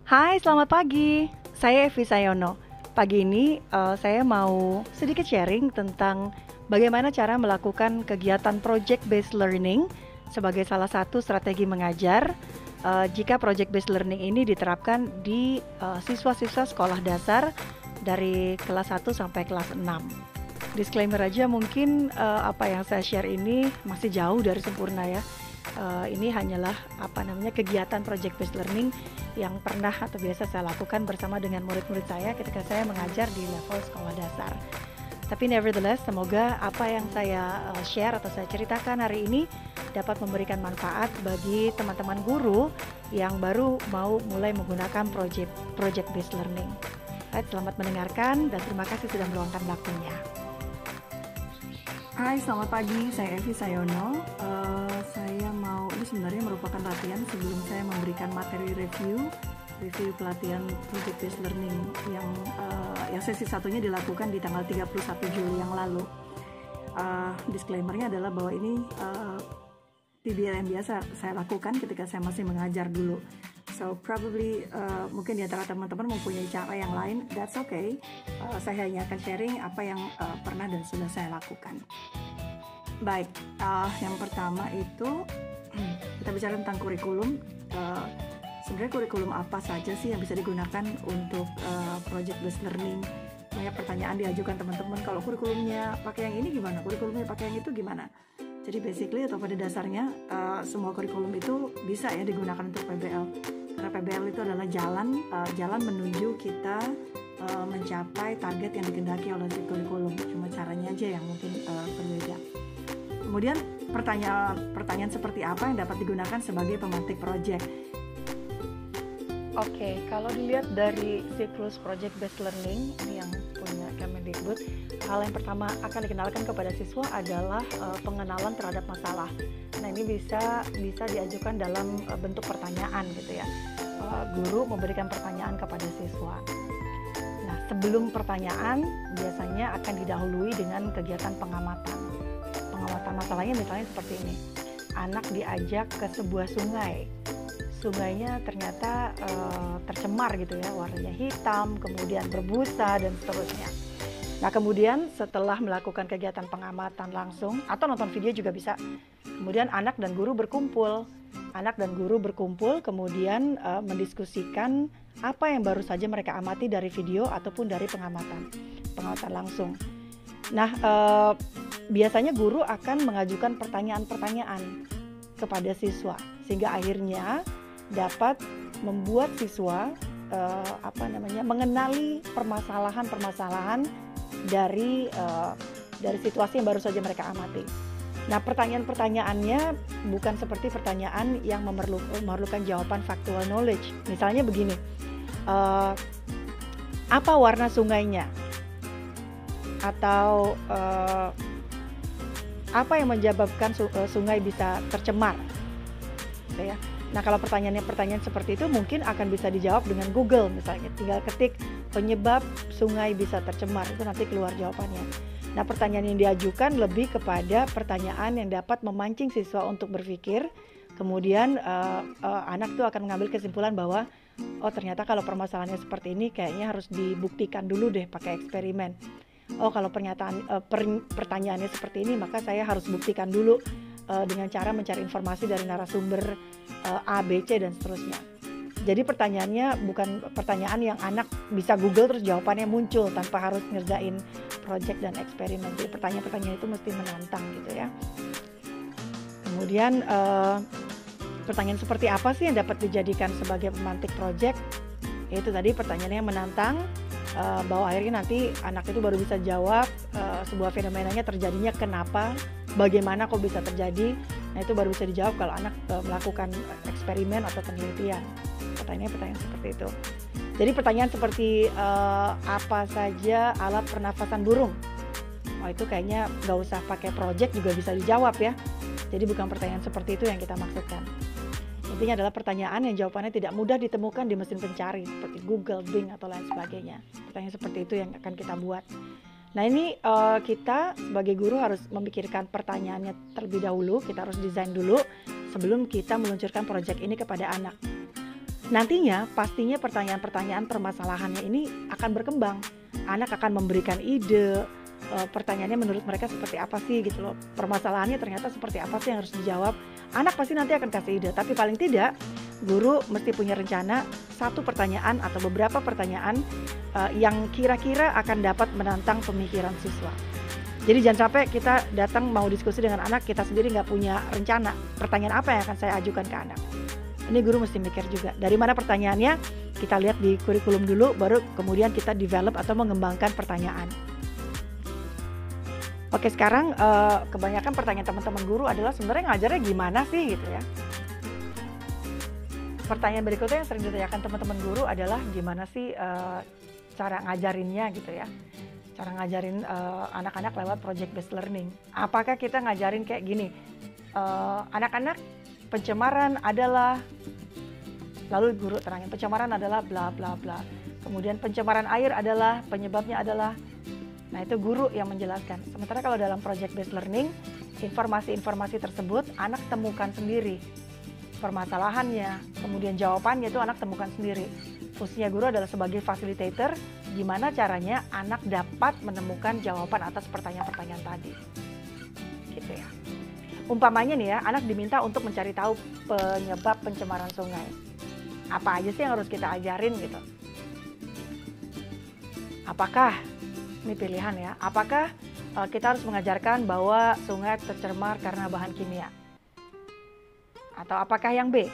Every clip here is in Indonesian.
Hai, selamat pagi. Saya Evi Sayono. Pagi ini saya mau sedikit sharing tentang bagaimana cara melakukan kegiatan project based learning sebagai salah satu strategi mengajar jika project based learning ini diterapkan di siswa-siswa sekolah dasar dari kelas 1 sampai kelas 6. Disclaimer aja, mungkin apa yang saya share ini masih jauh dari sempurna ya. Ini hanyalah kegiatan project based learning yang pernah atau biasa saya lakukan bersama dengan murid-murid saya ketika saya mengajar di level sekolah dasar. Tapi nevertheless, semoga apa yang saya share atau saya ceritakan hari ini dapat memberikan manfaat bagi teman-teman guru yang baru mau mulai menggunakan project based learning. Baik, selamat mendengarkan dan terima kasih sudah meluangkan waktunya. Hai, selamat pagi. Saya Evi Sayono. Ini sebenarnya merupakan latihan sebelum saya memberikan materi review pelatihan project based learning yang sesi satunya dilakukan di tanggal 31 Juli yang lalu. Disclaimernya adalah bahwa ini PBL yang biasa saya lakukan ketika saya masih mengajar dulu. So probably mungkin di antara teman-teman mempunyai cara yang lain, that's okay. Saya hanya akan sharing apa yang pernah dan sudah saya lakukan. Baik, yang pertama itu kita bicara tentang kurikulum. Sebenarnya kurikulum apa saja sih yang bisa digunakan untuk project based learning? Banyak pertanyaan diajukan teman-teman, kalau kurikulumnya pakai yang ini gimana? Kurikulumnya pakai yang itu gimana? Jadi basically atau pada dasarnya semua kurikulum itu bisa ya digunakan untuk PBL. Karena PBL itu adalah jalan menuju kita mencapai target yang dikehendaki oleh si kurikulum. Cuma caranya aja yang mungkin berbeda. Kemudian pertanyaan seperti apa yang dapat digunakan sebagai pemantik project? Oke, kalau dilihat dari siklus project based learning ini yang punya Kemendikbud, hal yang pertama akan dikenalkan kepada siswa adalah pengenalan terhadap masalah. Nah, ini bisa diajukan dalam bentuk pertanyaan gitu ya. Guru memberikan pertanyaan kepada siswa. Nah, sebelum pertanyaan biasanya akan didahului dengan kegiatan pengamatan. Pengamatan masalahnya misalnya seperti ini. Anak diajak ke sebuah sungai. Sungainya ternyata tercemar gitu ya, warnanya hitam, kemudian berbusa dan seterusnya. Nah, kemudian setelah melakukan kegiatan pengamatan langsung atau nonton video juga bisa. Kemudian anak dan guru berkumpul. Kemudian mendiskusikan apa yang baru saja mereka amati dari video ataupun dari pengamatan langsung. Nah, biasanya guru akan mengajukan pertanyaan-pertanyaan kepada siswa sehingga akhirnya dapat membuat siswa mengenali permasalahan-permasalahan dari situasi yang baru saja mereka amati. Nah, pertanyaan-pertanyaannya bukan seperti pertanyaan yang memerlukan jawaban factual knowledge. Misalnya begini, apa warna sungainya? Atau apa yang menyebabkan sungai bisa tercemar? Ya. Nah, kalau pertanyaan seperti itu mungkin akan bisa dijawab dengan Google misalnya. Tinggal ketik penyebab sungai bisa tercemar, itu nanti keluar jawabannya. Nah, pertanyaan yang diajukan lebih kepada pertanyaan yang dapat memancing siswa untuk berpikir. Kemudian anak tuh akan mengambil kesimpulan bahwa oh, ternyata kalau permasalahannya seperti ini kayaknya harus dibuktikan dulu deh pakai eksperimen. Oh, kalau pertanyaannya seperti ini maka saya harus buktikan dulu dengan cara mencari informasi dari narasumber A, B, C dan seterusnya. Jadi pertanyaannya bukan pertanyaan yang anak bisa Google terus jawabannya muncul tanpa harus ngerjain project dan eksperimen. Jadi pertanyaan-pertanyaan itu mesti menantang gitu ya. Kemudian pertanyaan seperti apa sih yang dapat dijadikan sebagai pemantik project? Yaitu tadi pertanyaannya yang menantang, bahwa akhirnya nanti anak itu baru bisa jawab sebuah fenomenanya terjadinya kenapa, bagaimana kok bisa terjadi. Nah, itu baru bisa dijawab kalau anak melakukan eksperimen atau penelitian. Pertanyaan seperti itu. Jadi pertanyaan seperti apa saja alat pernafasan burung? Oh, itu kayaknya nggak usah pakai project juga bisa dijawab ya. Jadi bukan pertanyaan seperti itu yang kita maksudkan. Intinya adalah pertanyaan yang jawabannya tidak mudah ditemukan di mesin pencari seperti Google, Bing atau lain sebagainya. Pertanyaan seperti itu yang akan kita buat. Nah, ini kita sebagai guru harus memikirkan pertanyaannya terlebih dahulu. Kita harus desain dulu sebelum kita meluncurkan proyek ini kepada anak. Nantinya pastinya pertanyaan-pertanyaan permasalahannya ini akan berkembang. Anak akan memberikan ide, pertanyaannya menurut mereka seperti apa sih gitu loh. Permasalahannya ternyata seperti apa sih yang harus dijawab. Anak pasti nanti akan kasih ide, tapi paling tidak guru mesti punya rencana satu pertanyaan atau beberapa pertanyaan yang kira-kira akan dapat menantang pemikiran siswa. Jadi jangan sampai kita datang mau diskusi dengan anak, kita sendiri nggak punya rencana pertanyaan apa yang akan saya ajukan ke anak. Ini guru mesti mikir juga, dari mana pertanyaannya, kita lihat di kurikulum dulu, baru kemudian kita develop atau mengembangkan pertanyaan. Oke, sekarang kebanyakan pertanyaan teman-teman guru adalah sebenarnya ngajarnya gimana sih gitu ya. Pertanyaan berikutnya yang sering ditanyakan teman-teman guru adalah gimana sih cara ngajarinnya gitu ya. Cara ngajarin anak-anak lewat project based learning. Apakah kita ngajarin kayak gini, anak-anak pencemaran adalah, lalu guru terangin pencemaran adalah bla bla bla. Kemudian pencemaran air adalah, penyebabnya adalah. Nah itu guru yang menjelaskan. Sementara kalau dalam project based learning, informasi-informasi tersebut anak temukan sendiri. Permasalahannya, kemudian jawabannya itu anak temukan sendiri. Fungsinya guru adalah sebagai facilitator, gimana caranya anak dapat menemukan jawaban atas pertanyaan-pertanyaan tadi. Gitu ya. Umpamanya nih ya, anak diminta untuk mencari tahu penyebab pencemaran sungai. Apa aja sih yang harus kita ajarin gitu. Apakah, ini pilihan ya, apakah kita harus mengajarkan bahwa sungai tercemar karena bahan kimia? Atau apakah yang B,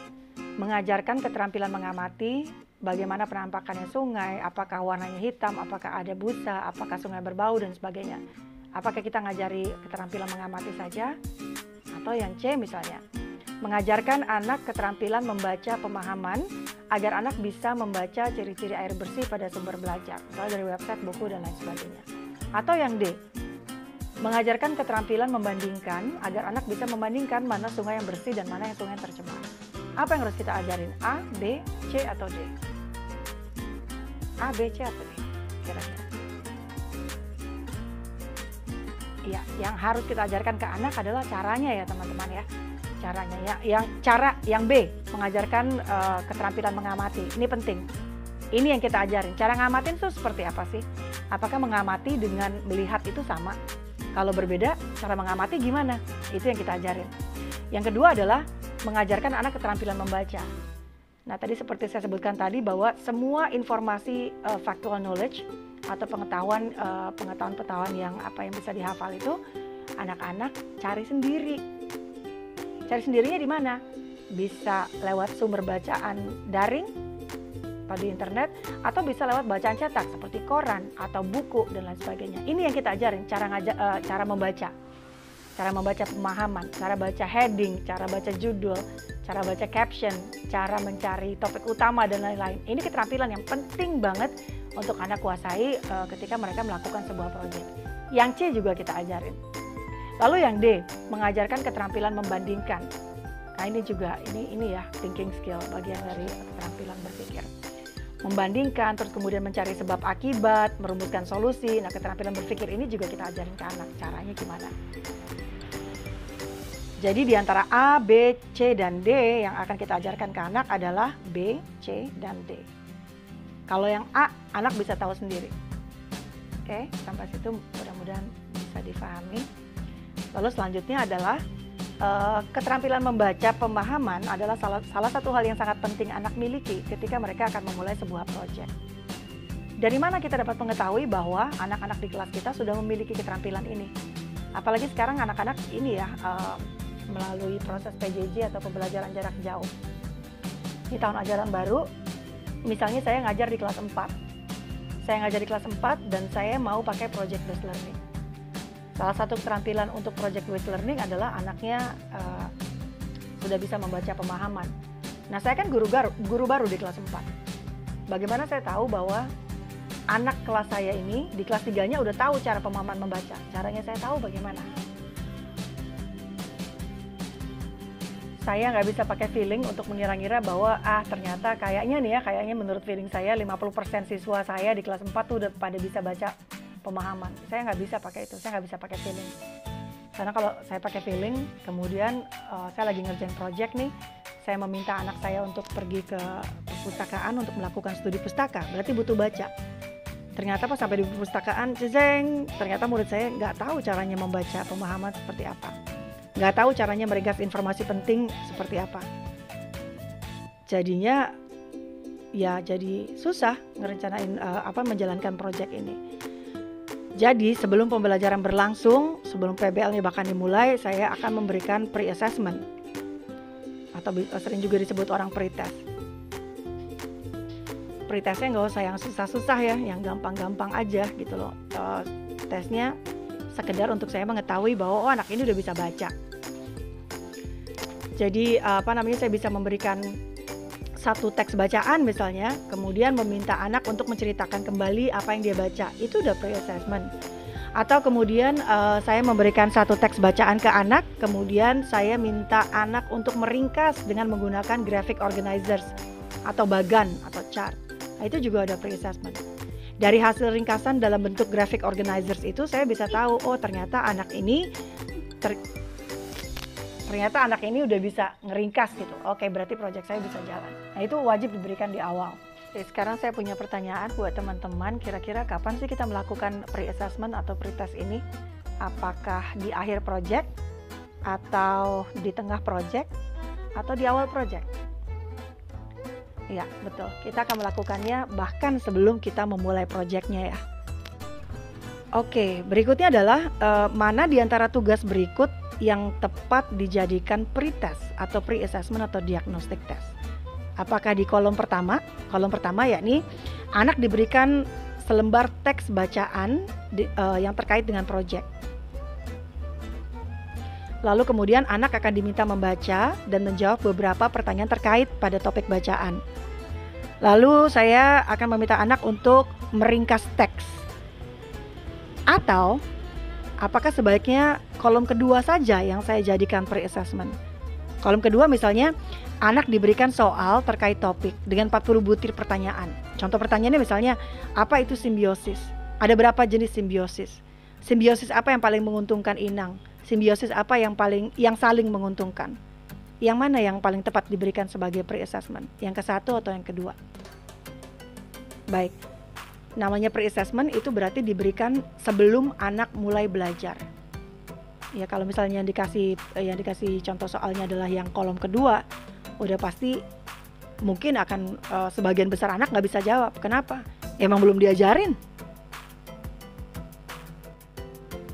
mengajarkan keterampilan mengamati, bagaimana penampakannya sungai, apakah warnanya hitam, apakah ada busa, apakah sungai berbau dan sebagainya. Apakah kita ngajari keterampilan mengamati saja? Atau yang C misalnya, mengajarkan anak keterampilan membaca pemahaman agar anak bisa membaca ciri-ciri air bersih pada sumber belajar, misalnya dari website, buku, dan lain sebagainya. Atau yang D, mengajarkan keterampilan membandingkan agar anak bisa membandingkan mana sungai yang bersih dan mana yang sungai yang tercemar. Apa yang harus kita ajarin? A, B, C, atau D? A, B, C, atau D? Kira-kira. Ya, yang harus kita ajarkan ke anak adalah caranya ya teman-teman ya. Caranya ya, yang B, mengajarkan keterampilan mengamati. Ini penting. Ini yang kita ajarin. Cara ngamatin itu seperti apa sih? Apakah mengamati dengan melihat itu sama? Kalau berbeda, cara mengamati gimana? Itu yang kita ajarin. Yang kedua adalah mengajarkan anak keterampilan membaca. Nah, tadi seperti saya sebutkan tadi bahwa semua informasi factual knowledge atau pengetahuan yang bisa dihafal itu anak-anak cari sendiri. Cari sendirinya di mana? Bisa lewat sumber bacaan daring pada internet atau bisa lewat bacaan cetak seperti koran atau buku dan lain sebagainya. Ini yang kita ajarin, cara membaca. Cara membaca pemahaman, cara baca heading, cara baca judul, cara baca caption, cara mencari topik utama dan lain-lain. Ini keterampilan yang penting banget untuk anak kuasai ketika mereka melakukan sebuah proyek. Yang C juga kita ajarin. Lalu yang D, mengajarkan keterampilan membandingkan. Nah ini juga, ini ya thinking skill, bagian dari keterampilan berpikir. Membandingkan, terus kemudian mencari sebab akibat, merumuskan solusi. Nah keterampilan berpikir ini juga kita ajarin ke anak, caranya gimana. Jadi di antara A, B, C, dan D yang akan kita ajarkan ke anak adalah B, C, dan D. Kalau yang A, anak bisa tahu sendiri. Oke, sampai situ mudah-mudahan bisa difahami. Lalu selanjutnya adalah keterampilan membaca pemahaman adalah salah satu hal yang sangat penting anak miliki ketika mereka akan memulai sebuah proyek. Dari mana kita dapat mengetahui bahwa anak-anak di kelas kita sudah memiliki keterampilan ini? Apalagi sekarang anak-anak ini ya, melalui proses PJJ atau pembelajaran jarak jauh. Di tahun ajaran baru, misalnya saya ngajar di kelas 4. Saya ngajar di kelas 4 dan saya mau pakai project based learning. Salah satu keterampilan untuk project based learning adalah anaknya sudah bisa membaca pemahaman. Nah, saya kan guru baru di kelas 4. Bagaimana saya tahu bahwa anak kelas saya ini di kelas 3-nya udah tahu cara pemahaman membaca? Caranya saya tahu bagaimana? Saya nggak bisa pakai feeling untuk mengira-ngira bahwa ternyata kayaknya menurut feeling saya 50% siswa saya di kelas 4 tuh udah pada bisa baca pemahaman. Saya nggak bisa pakai itu, saya nggak bisa pakai feeling. Karena kalau saya pakai feeling, kemudian saya lagi ngerjain project nih, saya meminta anak saya untuk pergi ke perpustakaan untuk melakukan studi pustaka, berarti butuh baca. Ternyata pas sampai di perpustakaan, ternyata murid saya nggak tahu caranya membaca pemahaman seperti apa, nggak tahu caranya meringkas informasi penting seperti apa. Jadinya ya jadi susah ngerencanain menjalankan proyek ini. Jadi sebelum pembelajaran berlangsung, sebelum PBL-nya bahkan dimulai, saya akan memberikan pre-assessment atau sering juga disebut orang pre-test. Pre-testnya nggak usah yang susah-susah ya, yang gampang-gampang aja gitu loh. Tesnya sekedar untuk saya mengetahui bahwa anak ini udah bisa baca. Jadi saya bisa memberikan satu teks bacaan misalnya, kemudian meminta anak untuk menceritakan kembali apa yang dia baca, itu udah pre-assessment. Atau kemudian saya memberikan satu teks bacaan ke anak, kemudian saya minta anak untuk meringkas dengan menggunakan graphic organizers atau bagan atau chart. Nah, itu juga ada pre-assessment. Dari hasil ringkasan dalam bentuk graphic organizers itu saya bisa tahu, ternyata anak ini udah bisa ngeringkas gitu. Oke, berarti proyek saya bisa jalan. Nah, itu wajib diberikan di awal. Oke, sekarang saya punya pertanyaan buat teman-teman. Kira-kira kapan sih kita melakukan pre-assessment atau pre-test ini? Apakah di akhir proyek, atau di tengah proyek, atau di awal proyek? Iya, betul. Kita akan melakukannya bahkan sebelum kita memulai proyeknya ya. Oke, berikutnya adalah mana di antara tugas berikut yang tepat dijadikan pre-test atau pre-assessment atau diagnostic test. Apakah di kolom pertama? Kolom pertama yakni anak diberikan selembar teks bacaan yang terkait dengan proyek. Lalu kemudian anak akan diminta membaca dan menjawab beberapa pertanyaan terkait pada topik bacaan. Lalu saya akan meminta anak untuk meringkas teks. Atau apakah sebaiknya kolom kedua saja yang saya jadikan pre-assessment? Kolom kedua misalnya anak diberikan soal terkait topik dengan 40 butir pertanyaan. Contoh pertanyaannya misalnya, apa itu simbiosis? Ada berapa jenis simbiosis? Simbiosis apa yang paling menguntungkan inang? Simbiosis apa yang saling menguntungkan? Yang mana yang paling tepat diberikan sebagai pre-assessment? Yang ke satu atau yang kedua? Baik. Namanya pre-assessment itu berarti diberikan sebelum anak mulai belajar. Ya, kalau misalnya yang dikasih contoh soalnya adalah yang kolom kedua, udah pasti mungkin akan sebagian besar anak nggak bisa jawab. Kenapa? Emang belum diajarin.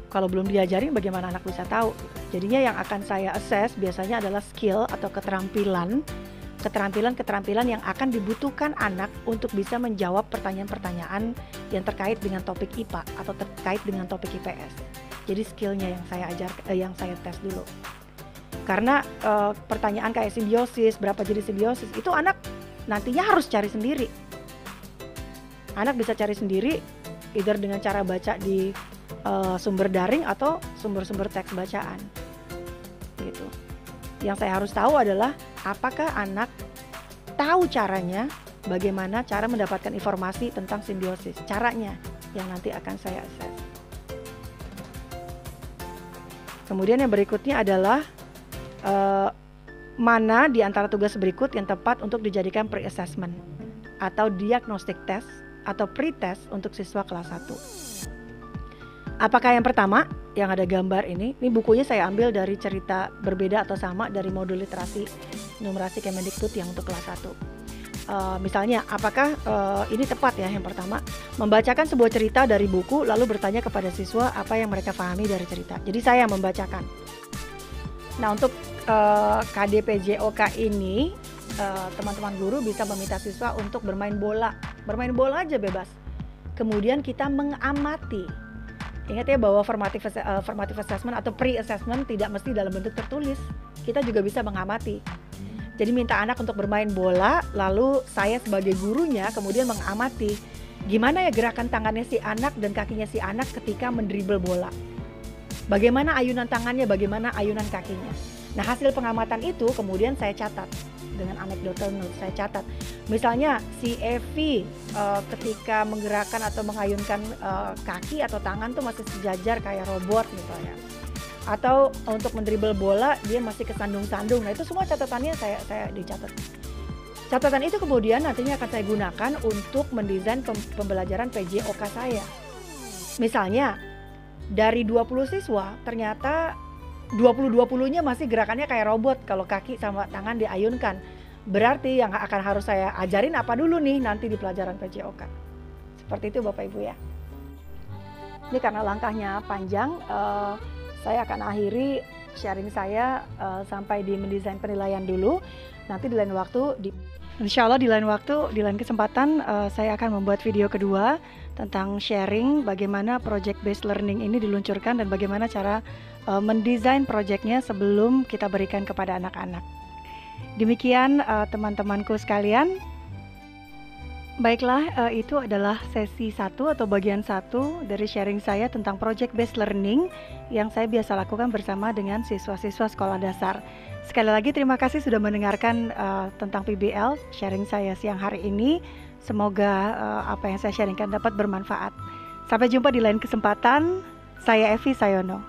Kalau belum diajarin, bagaimana anak bisa tahu? Jadinya yang akan saya assess biasanya adalah skill atau keterampilan yang akan dibutuhkan anak untuk bisa menjawab pertanyaan-pertanyaan yang terkait dengan topik IPA atau terkait dengan topik IPS. Jadi skillnya yang saya tes dulu. Karena pertanyaan kayak simbiosis, berapa jenis simbiosis, itu anak nantinya harus cari sendiri. Anak bisa cari sendiri, either dengan cara baca di sumber daring atau sumber-sumber teks bacaan. Gitu. Yang saya harus tahu adalah apakah anak tahu caranya, bagaimana cara mendapatkan informasi tentang simbiosis. Caranya yang nanti akan saya assess. Kemudian yang berikutnya adalah mana di antara tugas berikut yang tepat untuk dijadikan pre-assessment atau diagnostic test atau pre-test untuk siswa kelas 1. Apakah yang pertama yang ada gambar ini bukunya saya ambil dari cerita berbeda atau sama dari modul literasi numerasi Kemendikbud yang untuk kelas 1. Misalnya, apakah ini tepat ya yang pertama, membacakan sebuah cerita dari buku lalu bertanya kepada siswa apa yang mereka pahami dari cerita. Jadi saya yang membacakan. Nah, untuk KDPJOK ini teman-teman guru bisa meminta siswa untuk bermain bola aja bebas. Kemudian kita mengamati. Ingat ya bahwa formative assessment atau pre-assessment tidak mesti dalam bentuk tertulis. Kita juga bisa mengamati. Jadi minta anak untuk bermain bola, lalu saya sebagai gurunya kemudian mengamati gimana ya gerakan tangannya si anak dan kakinya si anak ketika mendribble bola. Bagaimana ayunan tangannya, bagaimana ayunan kakinya. Nah, hasil pengamatan itu kemudian saya catat dengan anecdotal note, saya catat. Misalnya si Evi ketika menggerakkan atau mengayunkan kaki atau tangan tuh masih sejajar kayak robot misalnya. Atau untuk mendribble bola dia masih kesandung-sandung. Nah, itu semua catatannya saya dicatat. Catatan itu kemudian nantinya akan saya gunakan untuk mendesain pembelajaran PJOK saya. Misalnya dari 20 siswa ternyata 20-20-nya masih gerakannya kayak robot kalau kaki sama tangan diayunkan. Berarti yang akan harus saya ajarin apa dulu nih nanti di pelajaran PJOK. Seperti itu Bapak Ibu ya. Ini karena langkahnya panjang, saya akan akhiri sharing saya sampai di mendesain penilaian dulu. Nanti di lain waktu, insya Allah di lain waktu, di lain kesempatan saya akan membuat video kedua tentang sharing bagaimana project based learning ini diluncurkan dan bagaimana cara mendesain projectnya sebelum kita berikan kepada anak-anak. Demikian teman-temanku sekalian. Baiklah, itu adalah sesi 1 atau bagian 1 dari sharing saya tentang project based learning yang saya biasa lakukan bersama dengan siswa-siswa sekolah dasar. Sekali lagi terima kasih sudah mendengarkan tentang PBL sharing saya siang hari ini. Semoga apa yang saya sharingkan dapat bermanfaat. Sampai jumpa di lain kesempatan. Saya Evi Sayono.